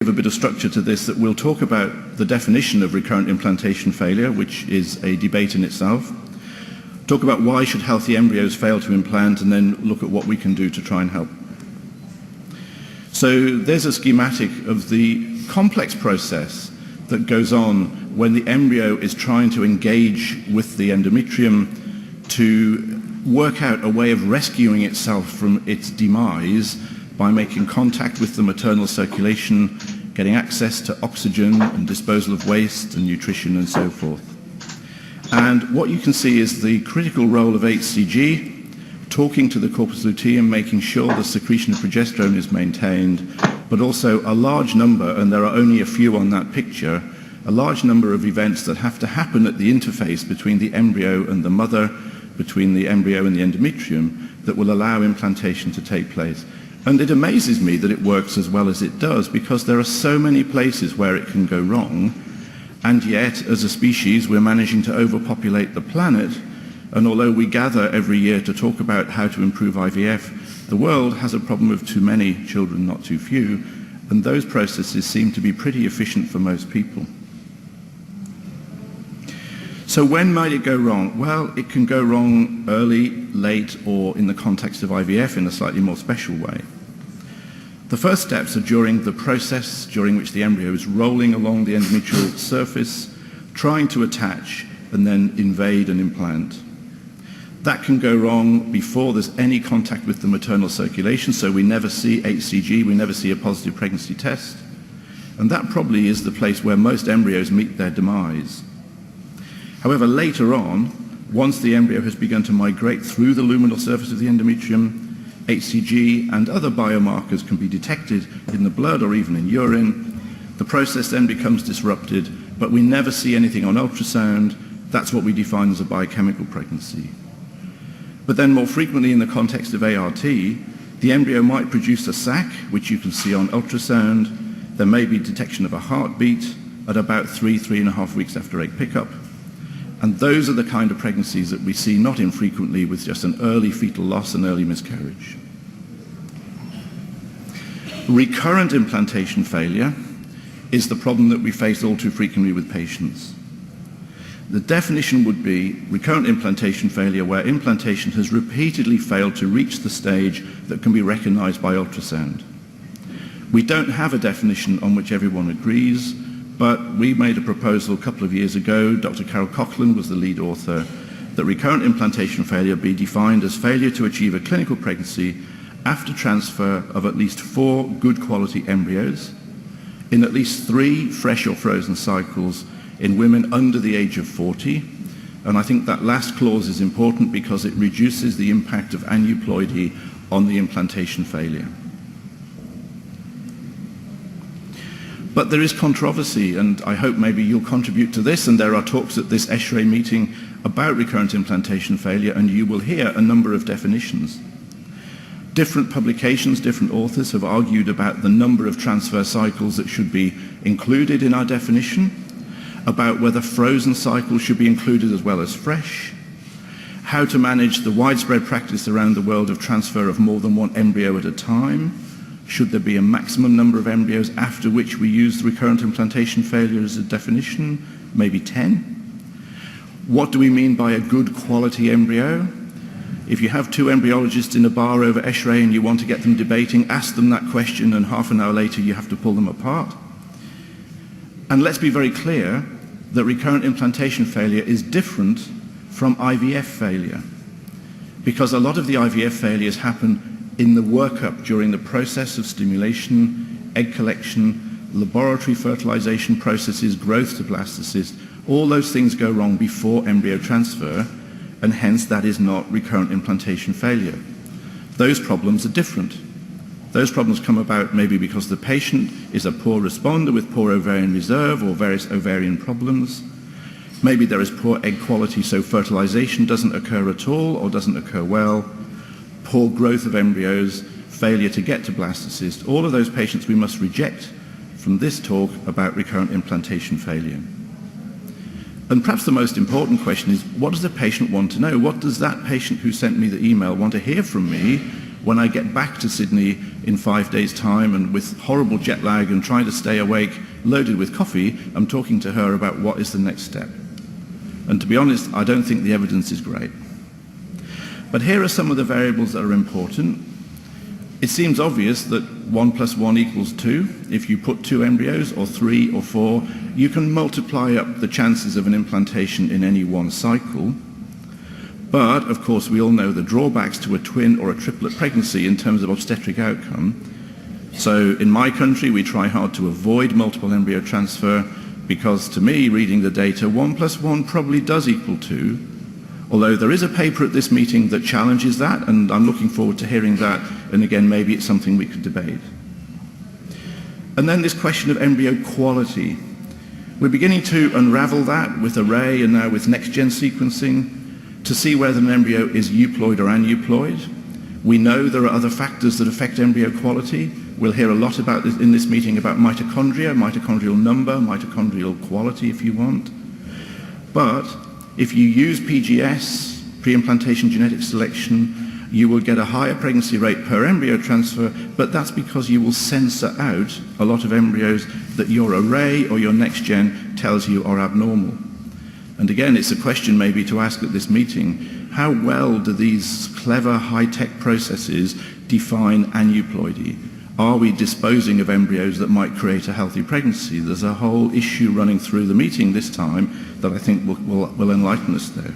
give a bit of structure to this, that we'll talk about the definition of recurrent implantation failure, which is a debate in itself. Talk about why should healthy embryos fail to implant, and then look at what we can do to try and help. So there's a schematic of the complex process that goes on when the embryo is trying to engage with the endometrium to work out a way of rescuing itself from its demise by making contact with the maternal circulation, getting access to oxygen and disposal of waste and nutrition and so forth. And what you can see is the critical role of HCG, talking to the corpus luteum, making sure the secretion of progesterone is maintained, but also a large number, and there are only a few on that picture, a large number of events that have to happen at the interface between the embryo and the mother, between the embryo and the endometrium, that will allow implantation to take place. And it amazes me that it works as well as it does, because there are so many places where it can go wrong, and yet, as a species, we're managing to overpopulate the planet, and although we gather every year to talk about how to improve IVF, the world has a problem of too many children, not too few, and those processes seem to be pretty efficient for most people. So when might it go wrong? Well, it can go wrong early, late, or in the context of IVF in a slightly more special way. The first steps are during the process during which the embryo is rolling along the endometrial surface, trying to attach and then invade and implant. That can go wrong before there's any contact with the maternal circulation, so we never see HCG, we never see a positive pregnancy test. And that probably is the place where most embryos meet their demise. However, later on, once the embryo has begun to migrate through the luminal surface of the endometrium, HCG and other biomarkers can be detected in the blood or even in urine. The process then becomes disrupted, but we never see anything on ultrasound. That's what we define as a biochemical pregnancy. But then more frequently in the context of ART, the embryo might produce a sac, which you can see on ultrasound. There may be detection of a heartbeat at about 3.5 weeks after egg pickup. And those are the kind of pregnancies that we see not infrequently with just an early fetal loss and early miscarriage. Recurrent implantation failure is the problem that we face all too frequently with patients. The definition would be recurrent implantation failure where implantation has repeatedly failed to reach the stage that can be recognized by ultrasound. We don't have a definition on which everyone agrees, but we made a proposal a couple of years ago, Dr. Carol Coughlin was the lead author, that recurrent implantation failure be defined as failure to achieve a clinical pregnancy after transfer of at least 4 good quality embryos in at least 3 fresh or frozen cycles in women under the age of 40. And I think that last clause is important because it reduces the impact of aneuploidy on the implantation failure. But there is controversy, and I hope maybe you'll contribute to this, and there are talks at this ESHRE meeting about recurrent implantation failure, and you will hear a number of definitions. Different publications, different authors have argued about the number of transfer cycles that should be included in our definition, about whether frozen cycles should be included as well as fresh, how to manage the widespread practice around the world of transfer of more than 1 embryo at a time. Should there be a maximum number of embryos after which we use recurrent implantation failure as a definition? Maybe 10? What do we mean by a good quality embryo? If you have 2 embryologists in a bar over ESHRE and you want to get them debating, ask them that question and half an hour later you have to pull them apart. And let's be very clear that recurrent implantation failure is different from IVF failure, because a lot of the IVF failures happen in the workup during the process of stimulation, egg collection, laboratory fertilization processes, growth to blastocyst. All those things go wrong before embryo transfer, and hence that is not recurrent implantation failure. Those problems are different. Those problems come about maybe because the patient is a poor responder with poor ovarian reserve or various ovarian problems. Maybe there is poor egg quality, so fertilization doesn't occur at all or doesn't occur well. Poor growth of embryos, failure to get to blastocyst. All of those patients we must reject from this talk about recurrent implantation failure. And perhaps the most important question is, what does the patient want to know? What does that patient who sent me the email want to hear from me when I get back to Sydney in 5 days' time and with horrible jet lag and trying to stay awake, loaded with coffee, I'm talking to her about what is the next step. And to be honest, I don't think the evidence is great. But here are some of the variables that are important. It seems obvious that 1 + 1 = 2. If you put 2 embryos, or 3 or 4, you can multiply up the chances of an implantation in any one cycle. But, of course, we all know the drawbacks to a twin or a triplet pregnancy in terms of obstetric outcome. So in my country, we try hard to avoid multiple embryo transfer because, to me, reading the data, 1 + 1 probably does equal 2. Although there is a paper at this meeting that challenges that, and I'm looking forward to hearing that, and again, maybe it's something we could debate. And then this question of embryo quality. We're beginning to unravel that with array and now with next-gen sequencing to see whether an embryo is euploid or aneuploid. We know there are other factors that affect embryo quality. We'll hear a lot about this in this meeting about mitochondria, mitochondrial number, mitochondrial quality if you want. But if you use PGS, pre-implantation genetic selection, you will get a higher pregnancy rate per embryo transfer, but that's because you will censor out a lot of embryos that your array or your next gen tells you are abnormal. And again, it's a question maybe to ask at this meeting, how well do these clever high-tech processes define aneuploidy? Are we disposing of embryos that might create a healthy pregnancy? There's a whole issue running through the meeting this time that I think will enlighten us there.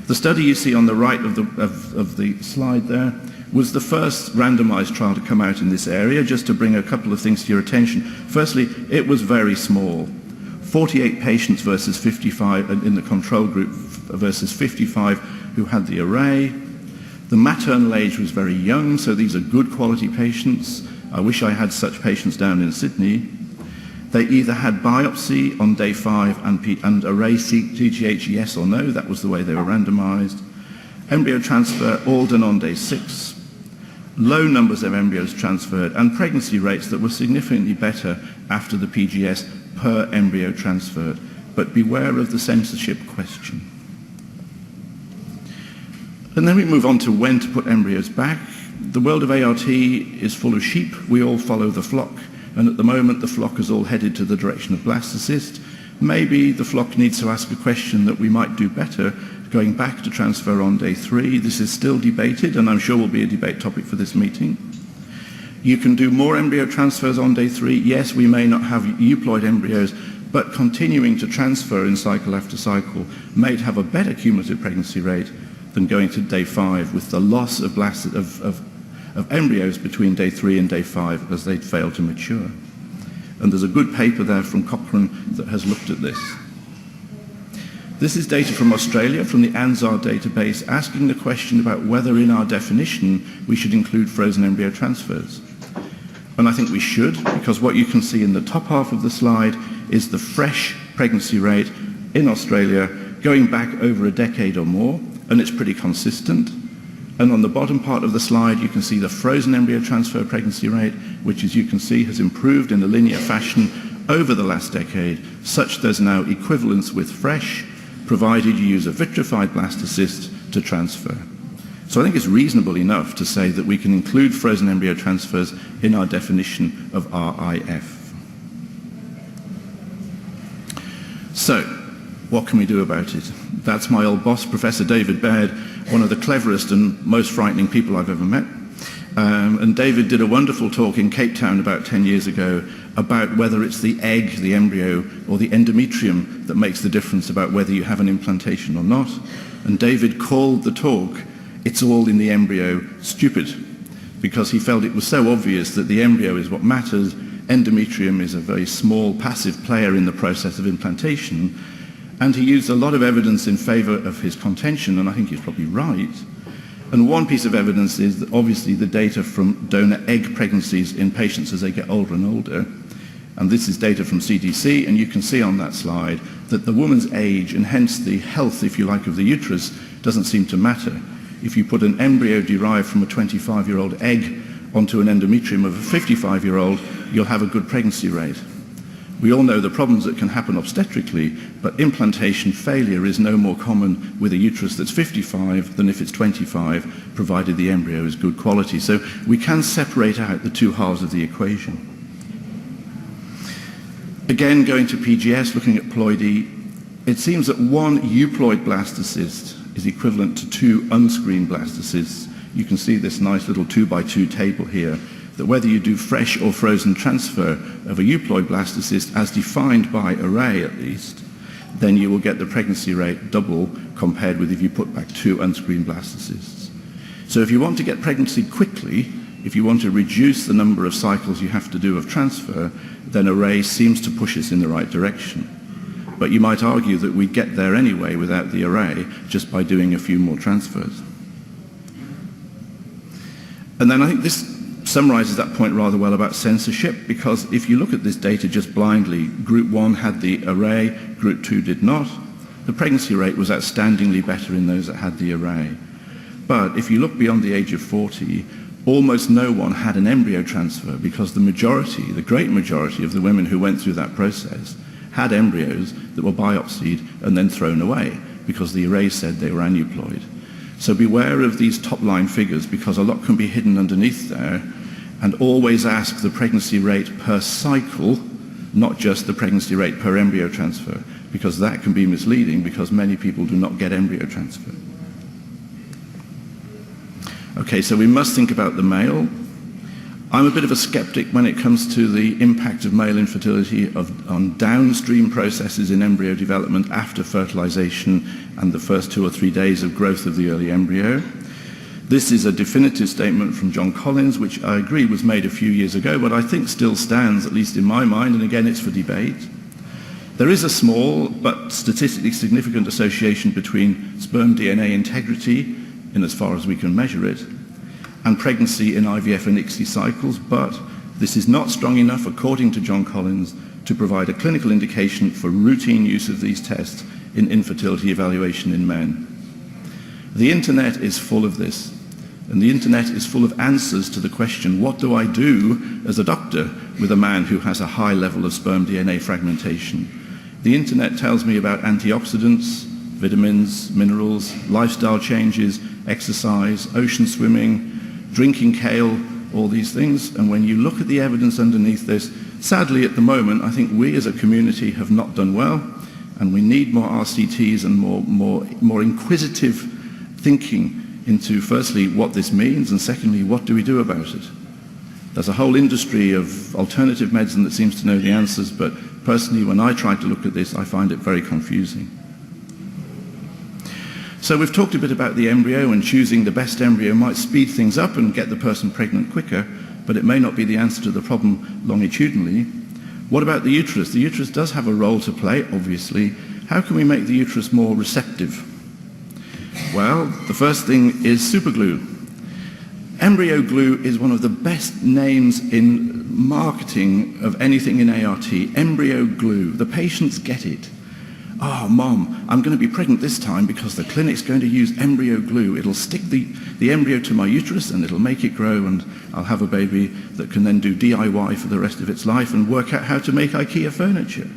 The study you see on the right of the slide there was the first randomized trial to come out in this area, just to bring a couple of things to your attention. Firstly, it was very small. 48 patients versus 55 in the control group versus 55 who had the array. The maternal age was very young, so these are good quality patients. I wish I had such patients down in Sydney. They either had biopsy on day 5 and array CGH yes or no, that was the way they were randomized. Embryo transfer all done on day 6. Low numbers of embryos transferred and pregnancy rates that were significantly better after the PGS per embryo transferred. But beware of the censorship question. And then we move on to when to put embryos back. The world of ART is full of sheep. We all follow the flock. And at the moment, the flock is all headed to the direction of blastocyst. Maybe the flock needs to ask a question that we might do better, going back to transfer on day 3. This is still debated, and I'm sure will be a debate topic for this meeting. You can do more embryo transfers on day 3. Yes, we may not have euploid embryos, but continuing to transfer in cycle after cycle may have a better cumulative pregnancy rate than going to day 5 with the loss of embryos between day 3 and day 5 as they fail to mature. And there's a good paper there from Cochrane that has looked at this. This is data from Australia, from the ANZAR database, asking the question about whether in our definition we should include frozen embryo transfers. And I think we should, because what you can see in the top half of the slide is the fresh pregnancy rate in Australia going back over a decade or more, and it's pretty consistent. And on the bottom part of the slide, you can see the frozen embryo transfer pregnancy rate, which, as you can see, has improved in a linear fashion over the last decade, such there's now equivalence with fresh, provided you use a vitrified blastocyst to transfer. So I think it's reasonable enough to say that we can include frozen embryo transfers in our definition of RIF. So, what can we do about it? That's my old boss, Professor David Baird, one of the cleverest and most frightening people I've ever met. And David did a wonderful talk in Cape Town about 10 years ago about whether it's the egg, the embryo, or the endometrium that makes the difference about whether you have an implantation or not. And David called the talk, "It's all in the embryo," stupid, because he felt it was so obvious that the embryo is what matters. Endometrium is a very small passive player in the process of implantation. And he used a lot of evidence in favor of his contention, and I think he's probably right. And one piece of evidence is that obviously the data from donor egg pregnancies in patients as they get older and older. And this is data from CDC, and you can see on that slide that the woman's age, and hence the health, if you like, of the uterus, doesn't seem to matter. If you put an embryo derived from a 25-year-old egg onto an endometrium of a 55-year-old, you'll have a good pregnancy rate. We all know the problems that can happen obstetrically, but implantation failure is no more common with a uterus that's 55 than if it's 25, provided the embryo is good quality. So we can separate out the two halves of the equation. Again, going to PGS, looking at ploidy, it seems that one euploid blastocyst is equivalent to two unscreened blastocysts. You can see this nice little 2x2 table here, that whether you do fresh or frozen transfer of a euploid blastocyst, as defined by array at least, then you will get the pregnancy rate double compared with if you put back two unscreened blastocysts. So if you want to get pregnancy quickly, if you want to reduce the number of cycles you have to do of transfer, then array seems to push us in the right direction. But you might argue that we get there anyway without the array, just by doing a few more transfers. And then I think this summarizes that point rather well about censorship, because if you look at this data just blindly, group 1 had the array, group 2 did not. The pregnancy rate was outstandingly better in those that had the array. But if you look beyond the age of 40, almost no one had an embryo transfer, because the majority, the great majority of the women who went through that process had embryos that were biopsied and then thrown away because the array said they were aneuploid. So beware of these top-line figures, because a lot can be hidden underneath there, and always ask the pregnancy rate per cycle, not just the pregnancy rate per embryo transfer, because that can be misleading, because many people do not get embryo transfer. Okay, so we must think about the male. I'm a bit of a skeptic when it comes to the impact of male infertility on downstream processes in embryo development after fertilization and the first 2 or 3 days of growth of the early embryo. This is a definitive statement from John Collins, which I agree was made a few years ago, but I think still stands, at least in my mind, and again it's for debate. There is a small but statistically significant association between sperm DNA integrity, in as far as we can measure it, and pregnancy in IVF and ICSI cycles, but this is not strong enough, according to John Collins, to provide a clinical indication for routine use of these tests in infertility evaluation in men. The internet is full of this, and the internet is full of answers to the question, what do I do as a doctor with a man who has a high level of sperm DNA fragmentation? The internet tells me about antioxidants, vitamins, minerals, lifestyle changes, exercise, ocean swimming, drinking kale, all these things. And when you look at the evidence underneath this, sadly at the moment, I think we as a community have not done well, and we need more RCTs and more inquisitive thinking into, firstly, what this means, and secondly, what do we do about it? There's a whole industry of alternative medicine that seems to know the answers, but personally, when I try to look at this, I find it very confusing. So we've talked a bit about the embryo, and choosing the best embryo might speed things up and get the person pregnant quicker, but it may not be the answer to the problem longitudinally. What about the uterus? The uterus does have a role to play, obviously. How can we make the uterus more receptive? Well, the first thing is superglue. Embryo glue is one of the best names in marketing of anything in ART. Embryo glue. The patients get it. Oh, Mom, I'm going to be pregnant this time because the clinic's going to use embryo glue. It'll stick the embryo to my uterus and it'll make it grow, and I'll have a baby that can then do DIY for the rest of its life and work out how to make IKEA furniture.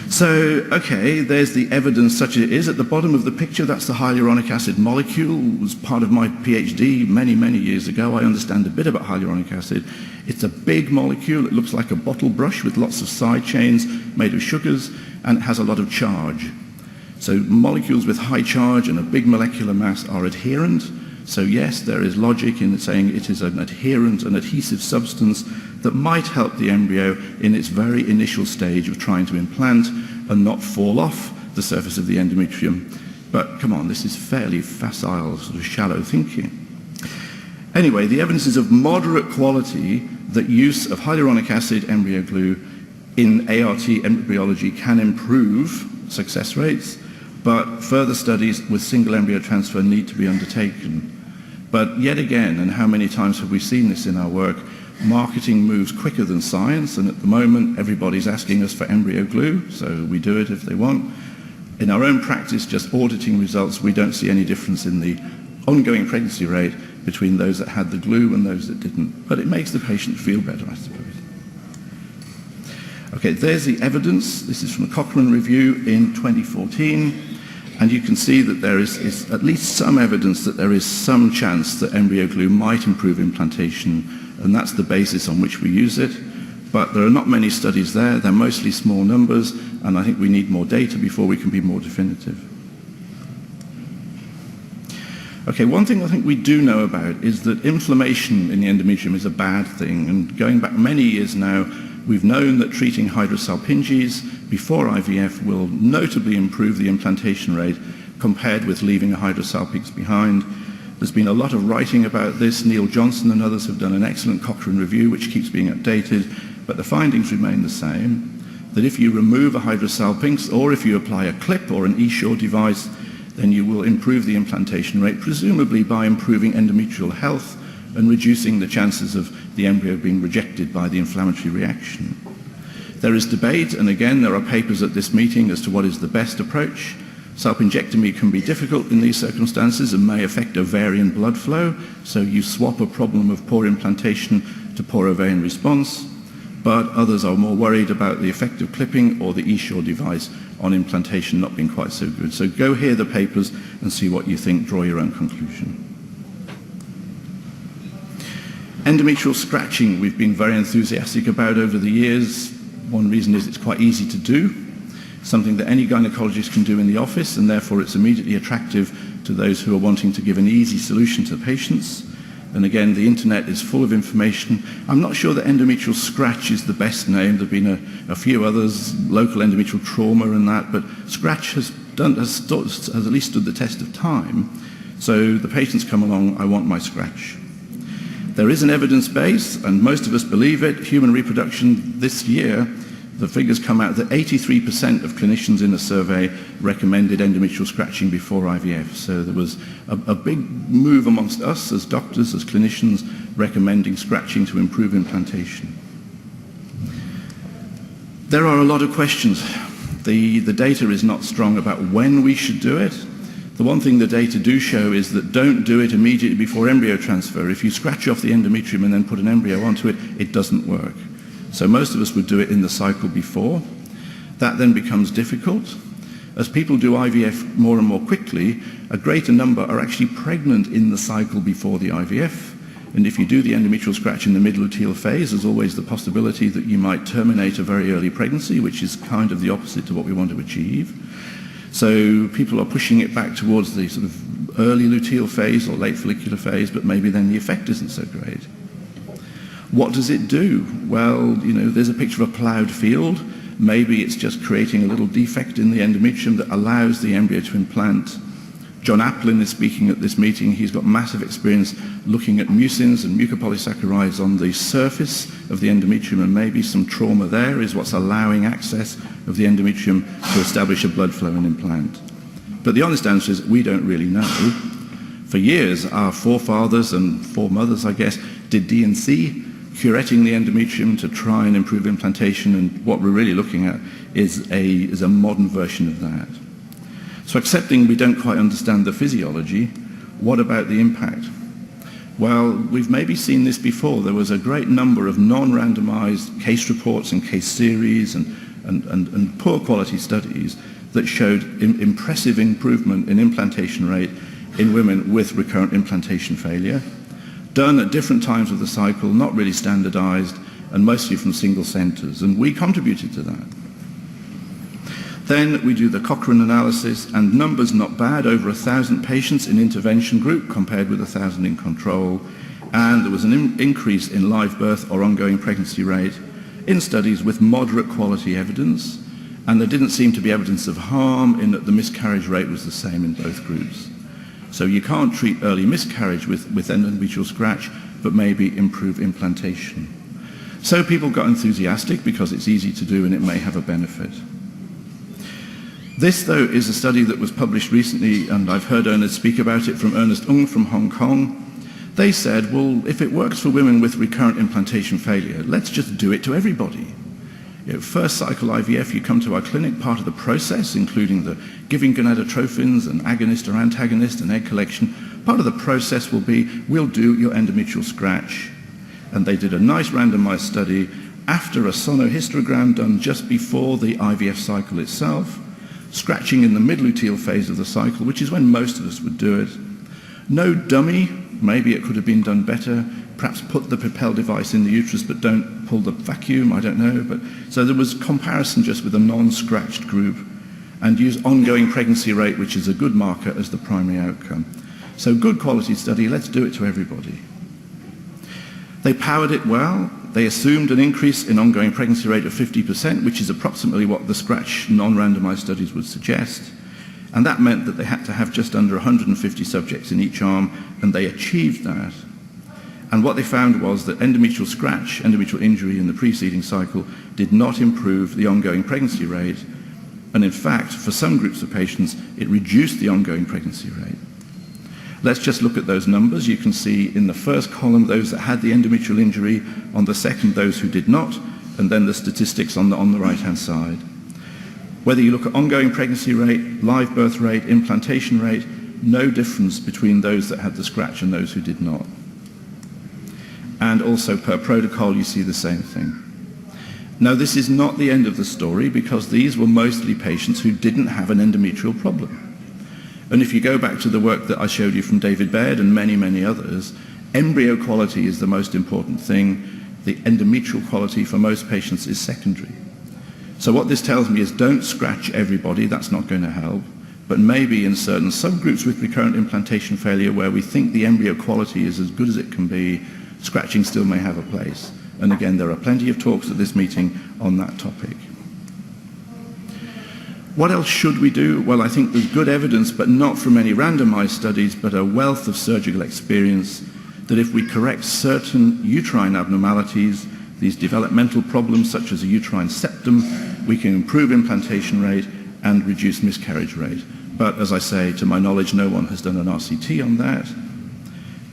So, okay, there's the evidence such as it is. At the bottom of the picture, that's the hyaluronic acid molecule. It was part of my PhD many, many years ago. I understand a bit about hyaluronic acid. It's a big molecule. It looks like a bottle brush with lots of side chains made of sugars, and it has a lot of charge. So molecules with high charge and a big molecular mass are adherent. So yes, there is logic in saying it is an adherent, an adhesive substance that might help the embryo in its very initial stage of trying to implant and not fall off the surface of the endometrium. But come on, this is fairly facile, sort of shallow thinking. Anyway, the evidence is of moderate quality that use of hyaluronic acid embryo glue in ART embryology can improve success rates, but further studies with single embryo transfer need to be undertaken. But yet again, and how many times have we seen this in our work, marketing moves quicker than science, and at the moment everybody's asking us for embryo glue, so we do it if they want. In our own practice, just auditing results, we don't see any difference in the ongoing pregnancy rate between those that had the glue and those that didn't. But it makes the patient feel better, I suppose. Okay, there's the evidence. This is from the Cochrane review in 2014. And you can see that there is at least some evidence that there is some chance that embryo glue might improve implantation, and that's the basis on which we use it. But there are not many studies there. They're mostly small numbers, and I think we need more data before we can be more definitive. Okay, one thing I think we do know about is that inflammation in the endometrium is a bad thing, and going back many years now, we've known that treating hydrosalpinges before IVF will notably improve the implantation rate compared with leaving a hydrosalpinx behind. There's been a lot of writing about this. Neil Johnson and others have done an excellent Cochrane review which keeps being updated, but the findings remain the same, that if you remove a hydrosalpinx or if you apply a clip or an eSure device, then you will improve the implantation rate, presumably by improving endometrial health and reducing the chances of the embryo being rejected by the inflammatory reaction. There is debate, and again, there are papers at this meeting as to what is the best approach. Salpingectomy can be difficult in these circumstances and may affect ovarian blood flow, so you swap a problem of poor implantation to poor ovarian response, but others are more worried about the effect of clipping or the eSure device on implantation not being quite so good. So go hear the papers and see what you think, draw your own conclusion. Endometrial scratching we've been very enthusiastic about over the years. One reason is it's quite easy to do, something that any gynecologist can do in the office, and therefore it's immediately attractive to those who are wanting to give an easy solution to patients. And again, the internet is full of information. I'm not sure that endometrial scratch is the best name. There have been a few others, local endometrial trauma and that, but scratch has at least stood the test of time. So the patients come along, I want my scratch. There is an evidence base, and most of us believe it. Human reproduction this year, the figures come out that 83% of clinicians in a survey recommended endometrial scratching before IVF. So there was a big move amongst us as doctors, as clinicians, recommending scratching to improve implantation. There are a lot of questions. The data is not strong about when we should do it. The one thing the data do show is that don't do it immediately before embryo transfer. If you scratch off the endometrium and then put an embryo onto it, it doesn't work. So most of us would do it in the cycle before. That then becomes difficult. As people do IVF more and more quickly, a greater number are actually pregnant in the cycle before the IVF. And if you do the endometrial scratch in the mid-luteal phase, there's always the possibility that you might terminate a very early pregnancy, which is kind of the opposite to what we want to achieve. So people are pushing it back towards the sort of early luteal phase or late follicular phase, but maybe then the effect isn't so great. What does it do? Well, there's a picture of a ploughed field. Maybe it's just creating a little defect in the endometrium that allows the embryo to implant. John Applin is speaking at this meeting. He's got massive experience looking at mucins and mucopolysaccharides on the surface of the endometrium, and maybe some trauma there is what's allowing access of the endometrium to establish a blood flow and implant. But the honest answer is we don't really know. For years, our forefathers and foremothers, I guess, did D&C, curetting the endometrium to try and improve implantation, and what we're really looking at is a modern version of that. So accepting we don't quite understand the physiology, what about the impact? Well, we've maybe seen this before. There was a great number of non-randomized case reports and case series and poor quality studies that showed impressive improvement in implantation rate in women with recurrent implantation failure, done at different times of the cycle, not really standardized, and mostly from single centers, and we contributed to that. Then we do the Cochrane analysis, and numbers not bad, over 1,000 patients in intervention group compared with 1,000 in control, and there was an increase in live birth or ongoing pregnancy rate in studies with moderate quality evidence, and there didn't seem to be evidence of harm in that the miscarriage rate was the same in both groups. So you can't treat early miscarriage with endometrial scratch, but maybe improve implantation. So people got enthusiastic because it's easy to do and it may have a benefit. This, though, is a study that was published recently, and I've heard Ernest speak about it, from Ernest Ng from Hong Kong. They said, well, if it works for women with recurrent implantation failure, let's just do it to everybody. First cycle IVF, you come to our clinic, part of the process, including the giving gonadotrophins, an agonist or antagonist, and egg collection. Part of the process will be, we'll do your endometrial scratch. And they did a nice randomized study, after a sonohysterogram done just before the IVF cycle itself, scratching in the mid-luteal phase of the cycle, which is when most of us would do it. No dummy, maybe it could have been done better, perhaps put the Propel device in the uterus but don't pull the vacuum, I don't know. So there was comparison just with a non-scratched group, and use ongoing pregnancy rate, which is a good marker, as the primary outcome. So good quality study, let's do it to everybody. They powered it well. They assumed an increase in ongoing pregnancy rate of 50%, which is approximately what the scratch non-randomized studies would suggest. And that meant that they had to have just under 150 subjects in each arm, and they achieved that. And what they found was that endometrial scratch, endometrial injury in the preceding cycle, did not improve the ongoing pregnancy rate. And in fact, for some groups of patients, it reduced the ongoing pregnancy rate. Let's just look at those numbers. You can see in the first column those that had the endometrial injury, on the second those who did not, and then the statistics on the right-hand side. Whether you look at ongoing pregnancy rate, live birth rate, implantation rate, no difference between those that had the scratch and those who did not. And also per protocol you see the same thing. Now this is not the end of the story, because these were mostly patients who didn't have an endometrial problem. And if you go back to the work that I showed you from David Baird and many, many others, embryo quality is the most important thing. The endometrial quality for most patients is secondary. So what this tells me is don't scratch everybody, that's not going to help. But maybe in certain subgroups with recurrent implantation failure where we think the embryo quality is as good as it can be, scratching still may have a place. And again, there are plenty of talks at this meeting on that topic. What else should we do? Well, I think there's good evidence, but not from any randomized studies, but a wealth of surgical experience, that if we correct certain uterine abnormalities, these developmental problems such as a uterine septum, we can improve implantation rate and reduce miscarriage rate. But as I say, to my knowledge, no one has done an RCT on that.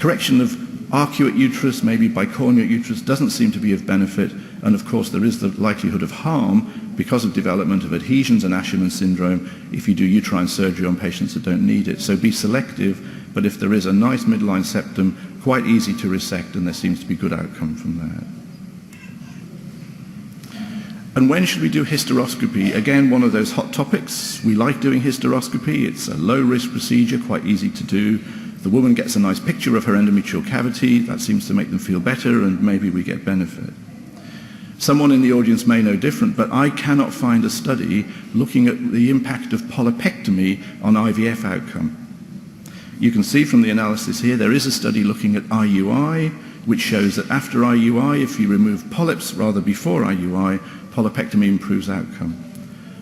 Correction of arcuate uterus, maybe bicornuate uterus, doesn't seem to be of benefit, and of course there is the likelihood of harm because of development of adhesions and Asherman syndrome if you do uterine surgery on patients that don't need it. So be selective, but if there is a nice midline septum, quite easy to resect, and there seems to be good outcome from that. And when should we do hysteroscopy? Again, one of those hot topics. We like doing hysteroscopy. It's a low-risk procedure, quite easy to do. The woman gets a nice picture of her endometrial cavity. That seems to make them feel better, and maybe we get benefit. Someone in the audience may know different, but I cannot find a study looking at the impact of polypectomy on IVF outcome. You can see from the analysis here, there is a study looking at IUI, which shows that after IUI, if you remove polyps rather before IUI, polypectomy improves outcome.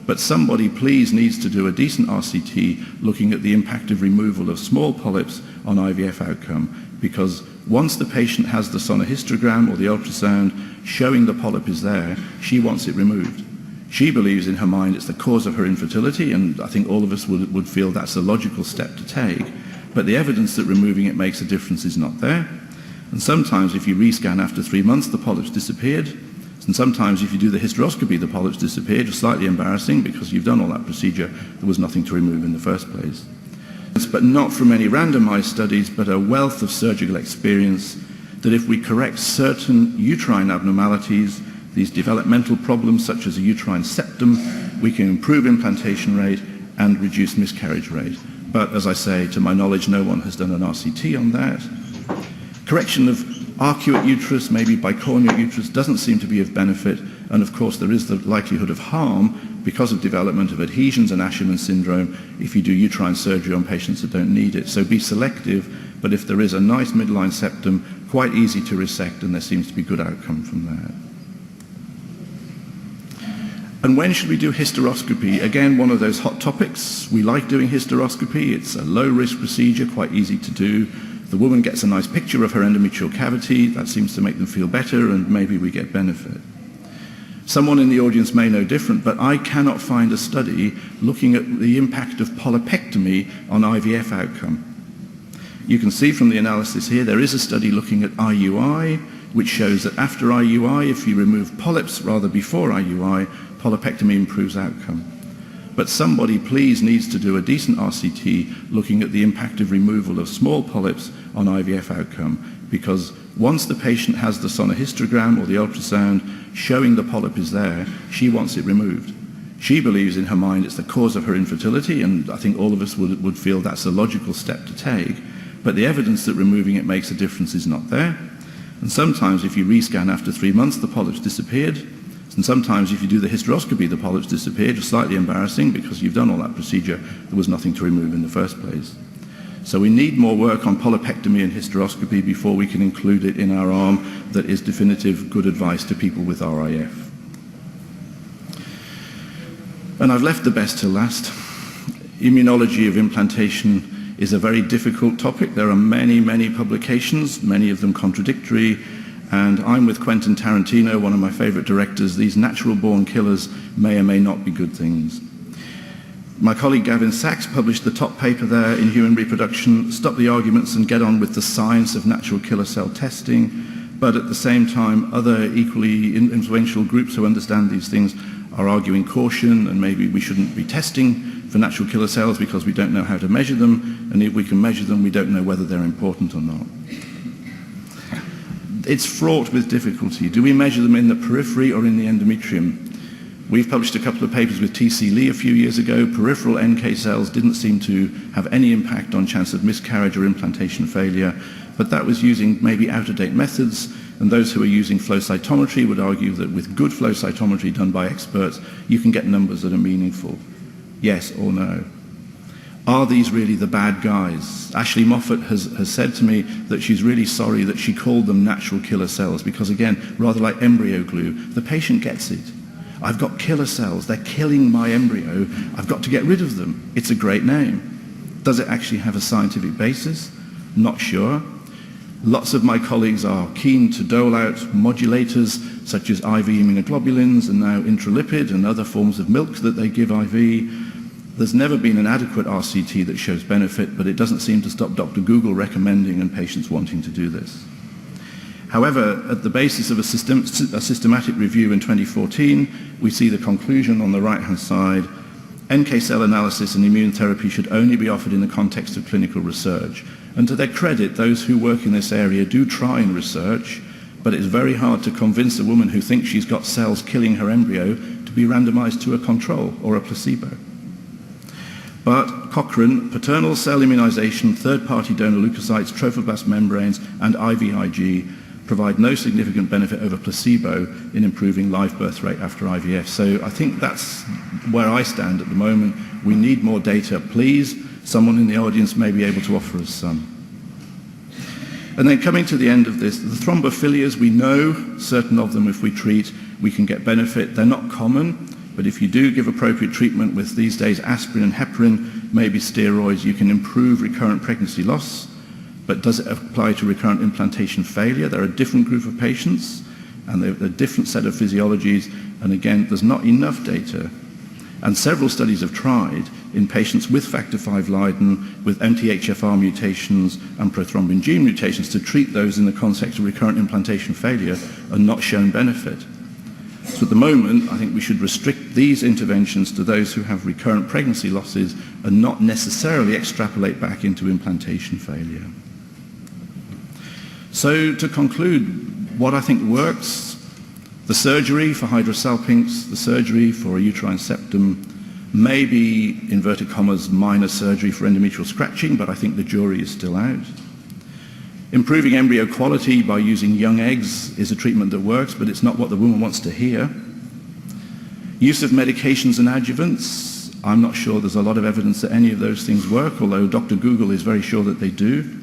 But somebody please needs to do a decent RCT looking at the impact of removal of small polyps on IVF outcome, because once the patient has the sonohysterogram or the ultrasound showing the polyp is there, she wants it removed. She believes in her mind it's the cause of her infertility, and I think all of us would feel that's a logical step to take. But the evidence that removing it makes a difference is not there. And sometimes if you rescan after 3 months, the polyps disappeared. And sometimes if you do the hysteroscopy, the polyps disappeared. It's slightly embarrassing because you've done all that procedure. There was nothing to remove in the first place. But not from any randomized studies, but a wealth of surgical experience, that if we correct certain uterine abnormalities, these developmental problems such as a uterine septum, we can improve implantation rate and reduce miscarriage rate. But as I say, to my knowledge, no one has done an RCT on that. Correction of arcuate uterus, maybe bicornuate uterus, doesn't seem to be of benefit, and of course there is the likelihood of harm because of development of adhesions and Asherman syndrome if you do uterine surgery on patients that don't need it. So be selective, but if there is a nice midline septum, quite easy to resect, and there seems to be good outcome from that. And when should we do hysteroscopy? Again, one of those hot topics. We like doing hysteroscopy. It's a low-risk procedure, quite easy to do. The woman gets a nice picture of her endometrial cavity. That seems to make them feel better, and maybe we get benefit. Someone in the audience may know different, but I cannot find a study looking at the impact of polypectomy on IVF outcome. You can see from the analysis here, there is a study looking at IUI, which shows that after IUI, if you remove polyps rather before IUI, polypectomy improves outcome. But somebody please needs to do a decent RCT looking at the impact of removal of small polyps on IVF outcome, because once the patient has the sonohystogram or the ultrasound showing the polyp is there, she wants it removed. She believes in her mind it's the cause of her infertility, and I think all of us would feel that's a logical step to take, but the evidence that removing it makes a difference is not there. And sometimes if you rescan after 3 months, the polyps disappeared. And sometimes if you do the hysteroscopy, the polyps disappeared. It's slightly embarrassing because you've done all that procedure. There was nothing to remove in the first place. So we need more work on polypectomy and hysteroscopy before we can include it in our arm that is definitive good advice to people with RIF. And I've left the best till last. Immunology of implantation is a very difficult topic. There are many, many publications, many of them contradictory, and I'm with Quentin Tarantino, one of my favorite directors. These natural-born killers may or may not be good things. My colleague Gavin Sachs published the top paper there in Human Reproduction, Stop the Arguments and Get On with the Science of Natural Killer Cell Testing, but at the same time, other equally influential groups who understand these things are arguing caution, and maybe we shouldn't be testing for natural killer cells because we don't know how to measure them, and if we can measure them, we don't know whether they're important or not. It's fraught with difficulty. Do we measure them in the periphery or in the endometrium? We've published a couple of papers with T.C. Lee a few years ago. Peripheral NK cells didn't seem to have any impact on chance of miscarriage or implantation failure, but that was using maybe out-of-date methods, and those who are using flow cytometry would argue that with good flow cytometry done by experts, you can get numbers that are meaningful. Yes or no? Are these really the bad guys? Ashley Moffat has said to me that she's really sorry that she called them natural killer cells because, again, rather like embryo glue, the patient gets it. I've got killer cells, they're killing my embryo, I've got to get rid of them. It's a great name. Does it actually have a scientific basis? Not sure. Lots of my colleagues are keen to dole out modulators such as IV immunoglobulins and now intralipid and other forms of milk that they give IV. There's never been an adequate RCT that shows benefit, but it doesn't seem to stop Dr. Google recommending and patients wanting to do this. However, at the basis of a systematic review in 2014, we see the conclusion on the right-hand side: NK cell analysis and immune therapy should only be offered in the context of clinical research. And to their credit, those who work in this area do try and research, but it's very hard to convince a woman who thinks she's got cells killing her embryo to be randomized to a control or a placebo. But Cochrane, paternal cell immunization, third-party donor leukocytes, trophoblast membranes, and IVIG provide no significant benefit over placebo in improving live birth rate after IVF. So I think that's where I stand at the moment. We need more data. Please, someone in the audience may be able to offer us some. And then coming to the end of this, the thrombophilias, we know certain of them if we treat, we can get benefit. They're not common, but if you do give appropriate treatment with these days aspirin and heparin, maybe steroids, you can improve recurrent pregnancy loss. But does it apply to recurrent implantation failure? They're a different group of patients, and they're a different set of physiologies, and again, there's not enough data. And several studies have tried in patients with factor V Leiden, with MTHFR mutations and prothrombin gene mutations to treat those in the context of recurrent implantation failure and not shown benefit. So at the moment, I think we should restrict these interventions to those who have recurrent pregnancy losses and not necessarily extrapolate back into implantation failure. So to conclude, what I think works: the surgery for hydrosalpinx, the surgery for a uterine septum, maybe, inverted commas, minor surgery for endometrial scratching, but I think the jury is still out. Improving embryo quality by using young eggs is a treatment that works, but it's not what the woman wants to hear. Use of medications and adjuvants, I'm not sure there's a lot of evidence that any of those things work, although Dr. Google is very sure that they do.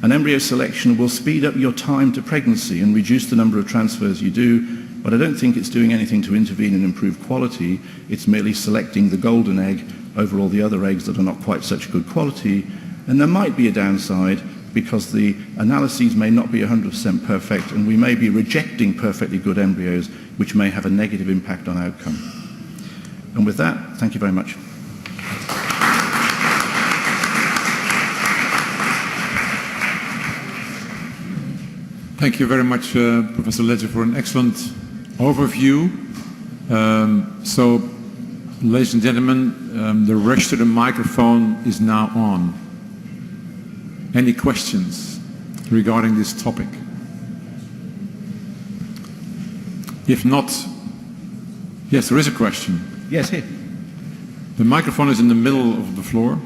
And embryo selection will speed up your time to pregnancy and reduce the number of transfers you do, but I don't think it's doing anything to intervene and improve quality. It's merely selecting the golden egg over all the other eggs that are not quite such good quality. And there might be a downside because the analyses may not be 100% perfect, and we may be rejecting perfectly good embryos, which may have a negative impact on outcome. And with that, thank you very much. Thank you very much, Professor Ledger, for an excellent overview. So, ladies and gentlemen, the rush to the microphone is now on. Any questions? regarding this topic? If not, yes, there is a question. Yes, here. The microphone is in the middle of the floor.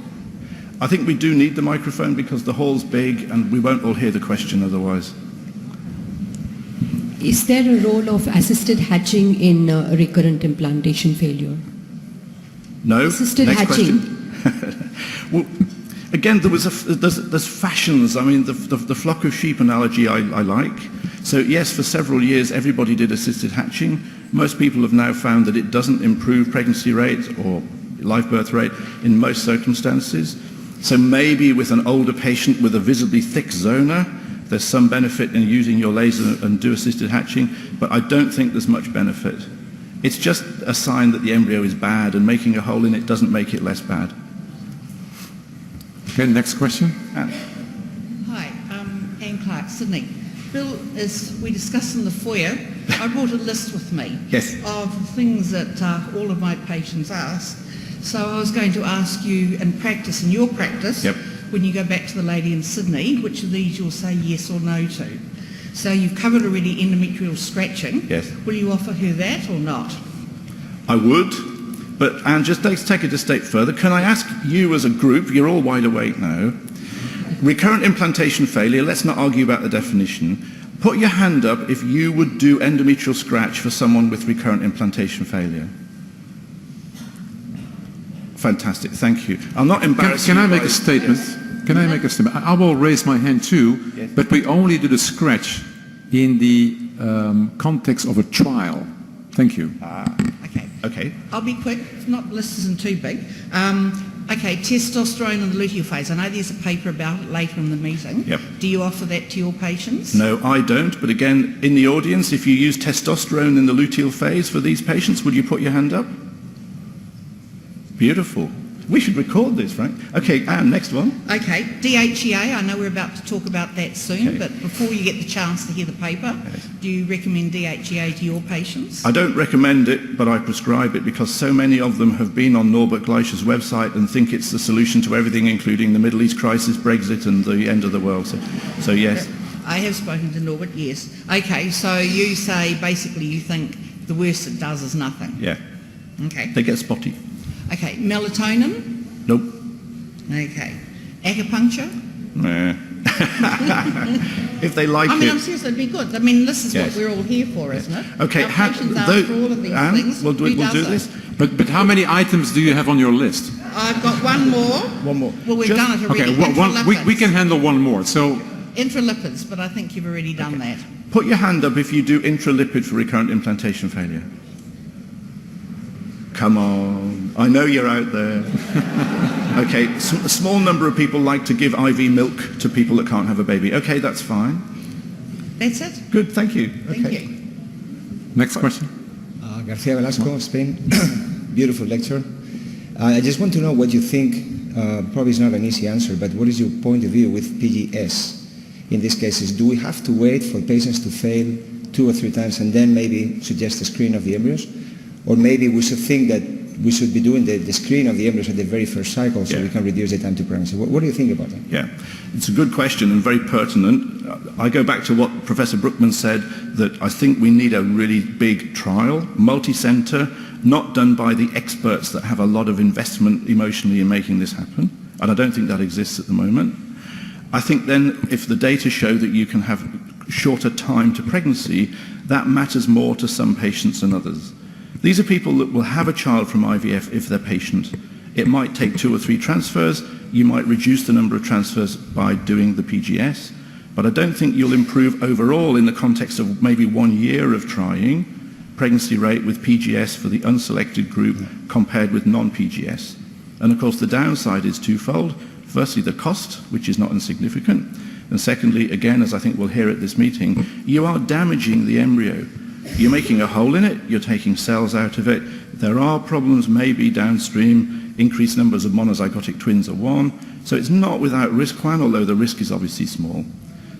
I think we do need the microphone because the hall's big and we won't all hear the question otherwise. Is there a role of assisted hatching in recurrent implantation failure? No? Assisted Next hatching. question. Well, again, there's fashions. I mean, the flock of sheep analogy I like. So yes, for several years everybody did assisted hatching. Most people have now found that it doesn't improve pregnancy rate or live birth rate in most circumstances. So maybe with an older patient with a visibly thick zona, there's some benefit in using your laser and do assisted hatching, but I don't think there's much benefit. It's just a sign that the embryo is bad, and making a hole in it doesn't make it less bad. Okay, next question. Anne. Hi, Anne Clark, Sydney. Bill, as we discussed in the foyer, I brought a list with me Yes. of things that all of my patients ask. So I was going to ask you in practice, in your practice, Yep. when you go back to the lady in Sydney, which of these you'll say yes or no to. So you've covered already endometrial scratching. Yes. Will you offer her that or not? I would, but Anne, just let's take it a step further. Can I ask you as a group, you're all wide awake now, recurrent implantation failure, let's not argue about the definition. Put your hand up if you would do endometrial scratch for someone with recurrent implantation failure. Fantastic, thank you. I'll not embarrass Can you I make a guys. statement? Can I make a statement? I will raise my hand too, Yes. but we only do the scratch in the context of a trial. Thank you. Okay. Okay. I'll be quick, not the list isn't too big. Okay, testosterone in the luteal phase. I know there's a paper about it later in the meeting. Yep. Do you offer that to your patients? No, I don't, but again, in the audience, if you use testosterone in the luteal phase for these patients, would you put your hand up? Beautiful. We should record this, right? Okay, Anne, next one. Okay, DHEA, I know we're about to talk about that soon, Okay. but before you get the chance to hear the paper, Yes. do you recommend DHEA to your patients? I don't recommend it, but I prescribe it because so many of them have been on Norbert Gleicher's website and think it's the solution to everything, including the Middle East crisis, Brexit, and the end of the world. So yes. I have spoken to Norbert, yes. Okay, so you say basically you think the worst it does is nothing. Yeah. Okay. They get spotty. Okay, melatonin? Nope. Okay. Acupuncture? Nah. If they like I mean, it. I'm serious, it'd be good. I mean, this is Yes. what we're all here for, isn't it? Okay, Our patients ask for all of these Anne, things. we'll do Who does this. But how many items do you have on your list? I've got one more. One more. Well, we've Just- done it already. Okay, we can handle one more. So Intralipids, but I think you've already done that. Put your hand up if you do intralipid for recurrent implantation failure. Come on, I know you're out there. Okay, a small number of people like to give IV milk to people that can't have a baby. Okay, that's fine. That's it. Good, thank you. Thank Okay. you. next question. Garcia Velasco, Spain. Beautiful lecture. I just want to know what you think, probably it's not an easy answer, but what is your point of view with PGS in these cases? Do we have to wait for patients to fail 2 or 3 times and then maybe suggest a screen of the embryos? Or maybe we should think that we should be doing the screen of the embryos at the very first cycle so we can reduce the time to pregnancy. What do you think about that? Yeah, it's a good question and very pertinent. I go back to what Professor Brookman said, that I think we need a really big trial, multi-center, not done by the experts that have a lot of investment emotionally in making this happen. And I don't think that exists at the moment. I think then if the data show that you can have shorter time to pregnancy, that matters more to some patients than others. These are people that will have a child from IVF if they're patient. It might take 2 or 3 transfers. You might reduce the number of transfers by doing the PGS. But I don't think you'll improve overall in the context of maybe 1 year of trying pregnancy rate with PGS for the unselected group compared with non-PGS. And of course the downside is twofold. Firstly, the cost, which is not insignificant. And secondly, again, as I think we'll hear at this meeting, you are damaging the embryo. You're making a hole in it, you're taking cells out of it. There are problems maybe downstream, increased numbers of monozygotic twins are one. So it's not without risk, Juan, although the risk is obviously small.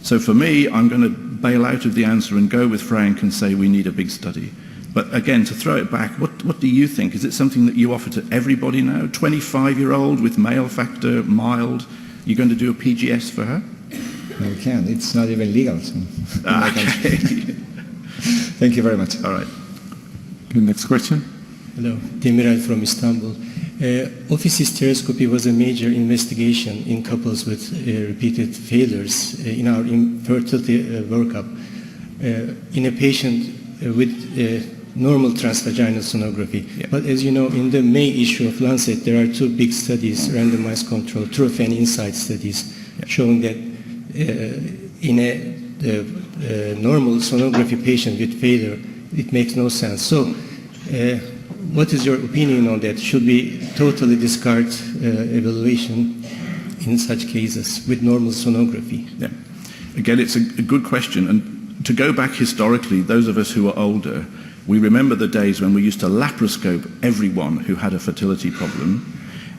So for me, I'm going to bail out of the answer and go with Frank and say we need a big study. But again, to throw it back, what do you think? Is it something that you offer to everybody now? 25-year-old with male factor, mild, you're going to do a PGS for her? No, we can't. It's not even legal. So. Okay. Thank you very much. All right. Okay, next question. Hello, Demiral from Istanbul. Office hysteroscopy was a major investigation in couples with repeated failures in our infertility workup. In a patient with normal transvaginal sonography. Yeah. But as you know, in the May issue of Lancet, there are two big studies, randomized control, Truth and Insight studies, showing that in a normal sonography patient with failure, it makes no sense. So, what is your opinion on that? Should we totally discard evaluation in such cases with normal sonography? Yeah. Again, it's a good question. And to go back historically, those of us who are older, we remember the days when we used to laparoscope everyone who had a fertility problem.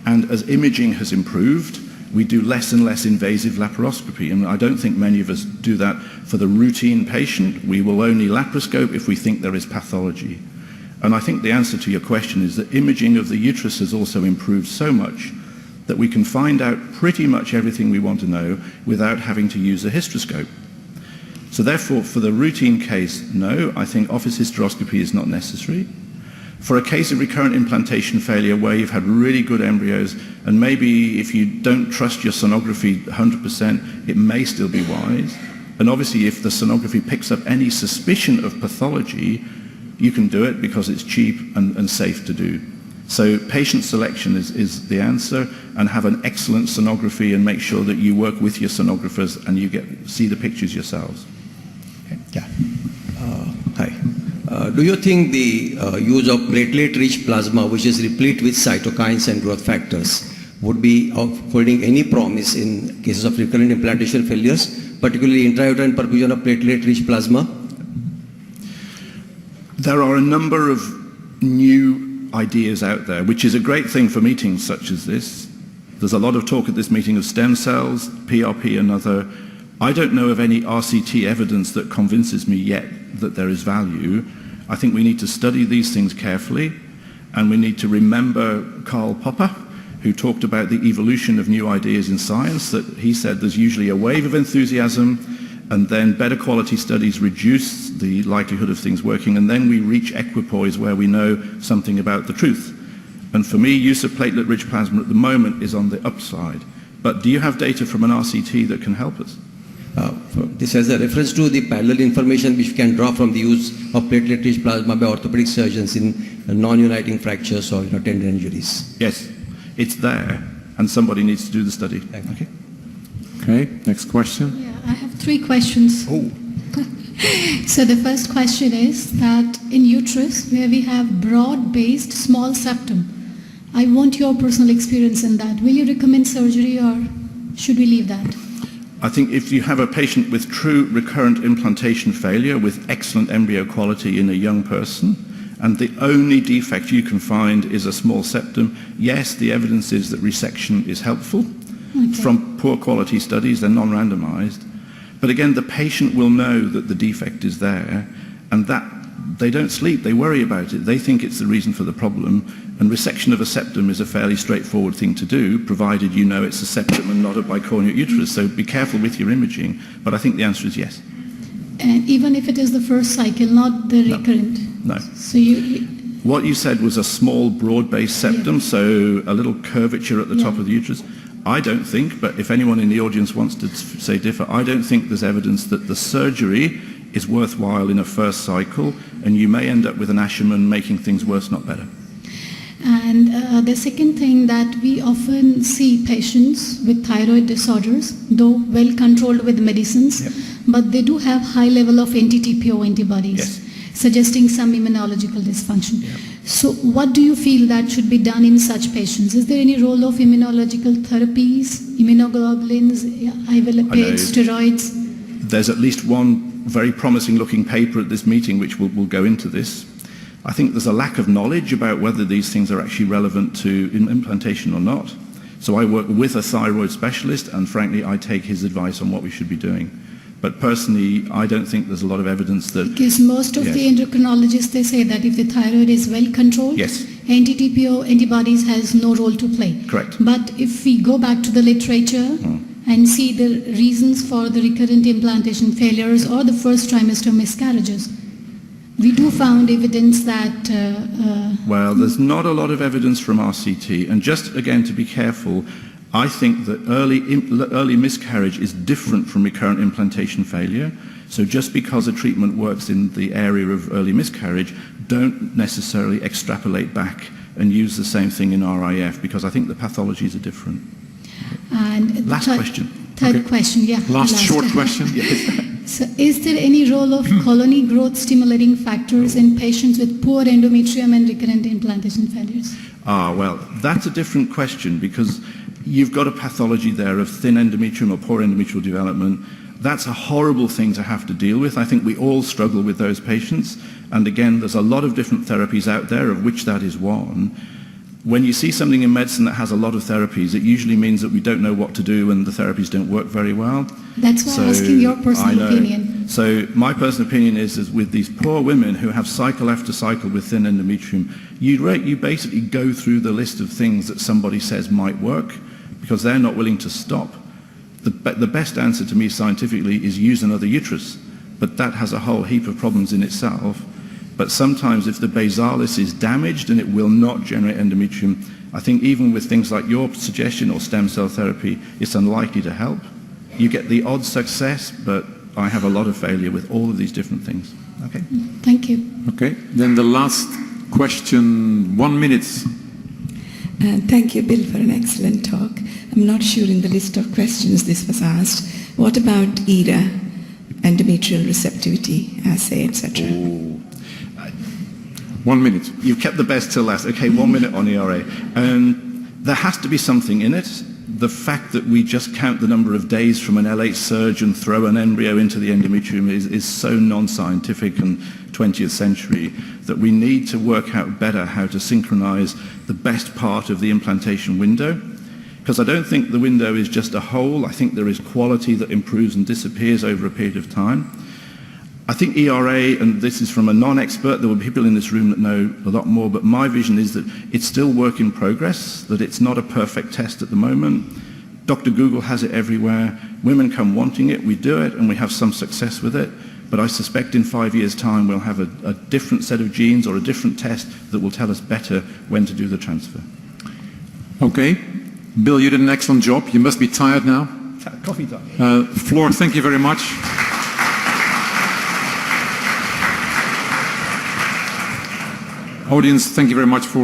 And as imaging has improved, we do less and less invasive laparoscopy. And I don't think many of us do that for the routine patient. We will only laparoscope if we think there is pathology. And I think the answer to your question is that imaging of the uterus has also improved so much that we can find out pretty much everything we want to know without having to use a hysteroscope. So therefore, for the routine case, no, I think office hysteroscopy is not necessary. For a case of recurrent implantation failure where you've had really good embryos, and maybe if you don't trust your sonography 100%, it may still be wise. And obviously, if the sonography picks up any suspicion of pathology, you can do it because it's cheap and safe to do. So patient selection is the answer, and have an excellent sonography and make sure that you work with your sonographers and you see the pictures yourselves. Yeah. Hi. Do you think the use of platelet-rich plasma, which is replete with cytokines and growth factors, would be holding any promise in cases of recurrent implantation failures, particularly intrauterine perfusion of platelet-rich plasma? There are a number of new ideas out there, which is a great thing for meetings such as this. There's a lot of talk at this meeting of stem cells, PRP another. I don't know of any RCT evidence that convinces me yet that there is value. I think we need to study these things carefully, and we need to remember Karl Popper, who talked about the evolution of new ideas in science, that he said there's usually a wave of enthusiasm, and then better quality studies reduce the likelihood of things working, and then we reach equipoise where we know something about the truth. And for me, use of platelet-rich plasma at the moment is on the upside. But do you have data from an RCT that can help us? This has a reference to the parallel information which we can draw from the use of platelet-rich plasma by orthopedic surgeons in non-uniting fractures or tendon injuries. Yes, it's there, and somebody needs to do the study. Okay. Okay, next question. Yeah, I have 3 questions. Oh. So the first question is that in uterus, where we have broad-based small septum, I want your personal experience in that. Will you recommend surgery or should we leave that? I think if you have a patient with true recurrent implantation failure with excellent embryo quality in a young person, and the only defect you can find is a small septum, yes, the evidence is that resection is helpful. Okay. From poor quality studies, they're non-randomized. But again, the patient will know that the defect is there, and that they don't sleep, they worry about it, they think it's the reason for the problem, and resection of a septum is a fairly straightforward thing to do, provided you know it's a septum and not a bicornuate uterus, so be careful with your imaging, but I think the answer is yes. And even if it is the first cycle, not the recurrent? No. So you What you said was a small broad-based septum, so a little curvature at the top of the uterus. I don't think, but if anyone in the audience wants to say differ, I don't think there's evidence that the surgery is worthwhile in a first cycle, and you may end up with an Asherman making things worse, not better. And the second thing that we often see patients with thyroid disorders, though well controlled with medicines, but they do have high level of anti-TPO antibodies, suggesting some immunological dysfunction. So what do you feel that should be done in such patients? Is there any role of immunological therapies, immunoglobulins, ivalproate, steroids? There's at least one very promising looking paper at this meeting which will go into this. I think there's a lack of knowledge about whether these things are actually relevant to implantation or not. So I work with a thyroid specialist, and frankly I take his advice on what we should be doing. But personally, I don't think there's a lot of evidence that... Because most of the endocrinologists, they say that if the thyroid is well controlled, anti-TPO antibodies has no role to play. Correct. But if we go back to the literature and see the reasons for the recurrent implantation failures or the first trimester miscarriages. We do found evidence that... Well, there's not a lot of evidence from RCT, and just again to be careful, I think that early miscarriage is different from recurrent implantation failure. So just because a treatment works in the area of early miscarriage, don't necessarily extrapolate back and use the same thing in RIF, because I think the pathologies are different. And Last question. Third question, yeah. Last short question. So is there any role of colony growth stimulating factors in patients with poor endometrium and recurrent implantation failures? Well, that's a different question, because you've got a pathology there of thin endometrium or poor endometrial development. That's a horrible thing to have to deal with. I think we all struggle with those patients. And again, there's a lot of different therapies out there, of which that is one. When you see something in medicine that has a lot of therapies, it usually means that we don't know what to do and the therapies don't work very well. That's why I'm asking your personal opinion. So my personal opinion is with these poor women who have cycle after cycle with thin endometrium, you basically go through the list of things that somebody says might work, because they're not willing to stop. The best answer to me scientifically is use another uterus, but that has a whole heap of problems in itself. But sometimes if the basalis is damaged and it will not generate endometrium, I think even with things like your suggestion or stem cell therapy, it's unlikely to help. You get the odd success, but I have a lot of failure with all of these different things. Okay? Thank you. Okay, then the last question, 1 minute. Thank you, Bill, for an excellent talk. I'm not sure in the list of questions this was asked. What about ERA, endometrial receptivity assay, etc.? 1 minute. You've kept the best till last. Okay, 1 minute on ERA. There has to be something in it. The fact that we just count the number of days from an LH surge and throw an embryo into the endometrium is so non-scientific and 20th century that we need to work out better how to synchronize the best part of the implantation window. Because I don't think the window is just a hole. I think there is quality that improves and disappears over a period of time. I think ERA, and this is from a non-expert, there will be people in this room that know a lot more, but my vision is that it's still work in progress, that it's not a perfect test at the moment. Dr. Google has it everywhere. Women come wanting it, we do it, and we have some success with it. But I suspect in 5 years' time we'll have a different set of genes or a different test that will tell us better when to do the transfer. Okay. Bill, you did an excellent job. You must be tired now. Coffee time. Floor, thank you very much. Audience, thank you very much for